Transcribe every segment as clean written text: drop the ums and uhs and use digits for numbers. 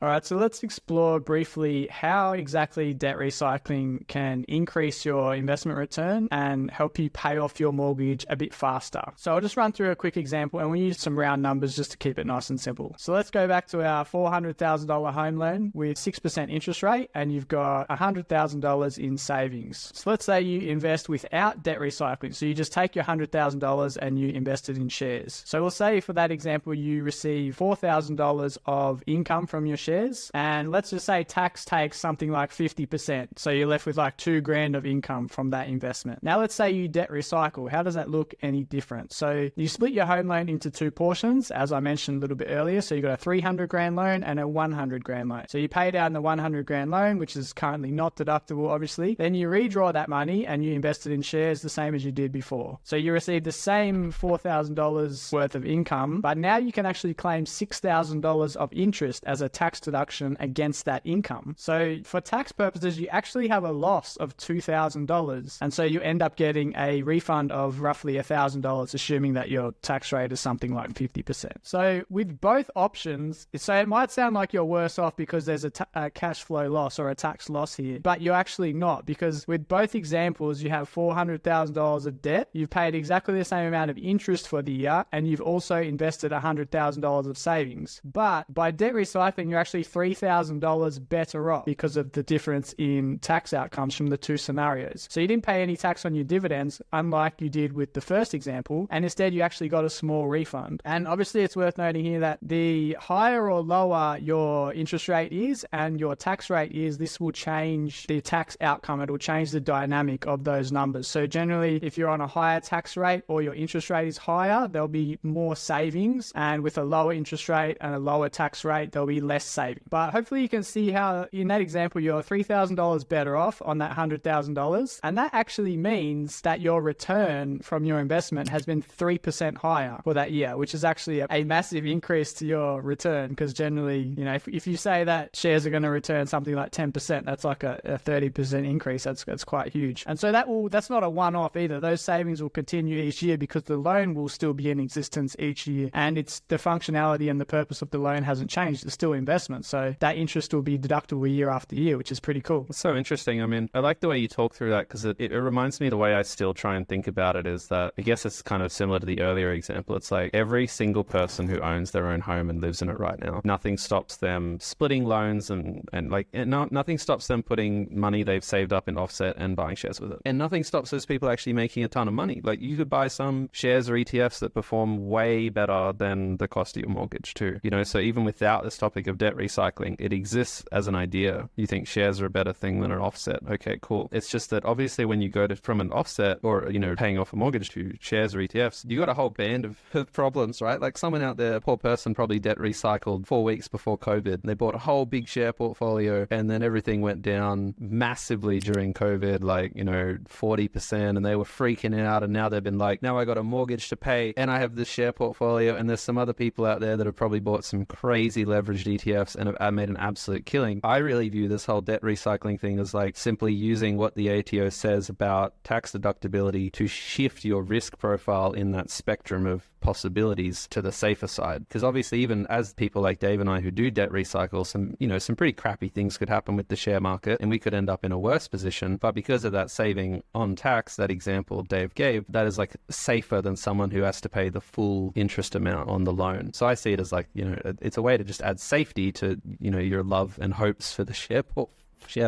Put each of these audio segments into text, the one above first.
All right, so let's explore briefly how exactly debt recycling can increase your investment return and help you pay off your mortgage a bit faster. So I'll just run through a quick example and we'll use some round numbers just to keep it nice and simple. So let's go back to our $400,000 home loan with 6% interest rate and you've got $100,000 in savings. So let's say you invest without debt recycling. So you just take your $100,000 and you invest it in shares. So we'll say for that example, you receive $4,000 of income from your shares. And let's just say tax takes something like 50%. So you're left with like $2,000 of income from that investment. Now let's say you debt recycle. How does that look any different? So you split your home loan into two portions, as I mentioned a little bit earlier. So you got a $300,000 loan and a $100,000 loan. So you pay down the $100,000 loan, which is currently not deductible, obviously. Then you redraw that money and you invest it in shares the same as you did before. So you receive the same $4,000 worth of income, but now you can actually claim $6,000 of interest as a tax deduction against that income. So for tax purposes, you actually have a loss of $2,000. And so you end up getting a refund of roughly $1,000, assuming that your tax rate is something like 50%. So with both options, so it might sound like you're worse off because there's a cash flow loss or a tax loss here, but you're actually not, because with both examples, you have $400,000 of debt. You've paid exactly the same amount of interest for the year, and you've also invested $100,000 of savings. But by debt recycling, you're actually $3,000 better off because of the difference in tax outcomes from the two scenarios. So you didn't pay any tax on your dividends, unlike you did with the first example, and instead you actually got a small refund. And obviously it's worth noting here that the higher or lower your interest rate is and your tax rate is, this will change the tax outcome. It will change the dynamic of those numbers. So generally, if you're on a higher tax rate or your interest rate is higher, there'll be more savings, and with a lower interest rate and a lower tax rate, there'll be less saving. But hopefully you can see how in that example, you're $3,000 better off on that $100,000. And that actually means that your return from your investment has been 3% higher for that year, which is actually a massive increase to your return. Because generally, you know, if you say that shares are going to return something like 10%, that's like a 30% increase. That's quite huge. And so that's not a one-off either. Those savings will continue each year because the loan will still be in existence each year. And it's the functionality and the purpose of the loan hasn't changed. It's still investment. So that interest will be deductible year after year, which is pretty cool. It's so interesting. I mean, I like the way you talk through that because it reminds me, the way I still try and think about it is that, I guess it's kind of similar to the earlier example. It's like every single person who owns their own home and lives in it right now, nothing stops them splitting loans and nothing stops them putting money they've saved up in offset and buying shares with it. And nothing stops those people actually making a ton of money. Like you could buy some shares or ETFs that perform way better than the cost of your mortgage too. You know, so even without this topic of debt recycling, it exists as an idea. You think shares are a better thing than an offset. Okay, cool. It's just that obviously when you go from an offset or, you know, paying off a mortgage to shares or ETFs, you got a whole band of problems, right? Like someone out there, a poor person, probably debt recycled 4 weeks before COVID. They bought a whole big share portfolio and then everything went down massively during COVID, like, you know, 40%, and they were freaking out. And now they've been like, now I got a mortgage to pay and I have this share portfolio, and there's some other people out there that have probably bought some crazy leveraged ETFs and have made an absolute killing. I really view this whole debt recycling thing as like simply using what the ATO says about tax deductibility to shift your risk profile in that spectrum of possibilities to the safer side. Because obviously, even as people like Dave and I who do debt recycle, some pretty crappy things could happen with the share market and we could end up in a worse position. But because of that saving on tax, that example Dave gave, that is like safer than someone who has to pay the full interest amount on the loan. So I see it as like, you know, it's a way to just add safety to, you know, your love and hopes for the share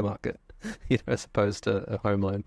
market, you know, as opposed to a home loan.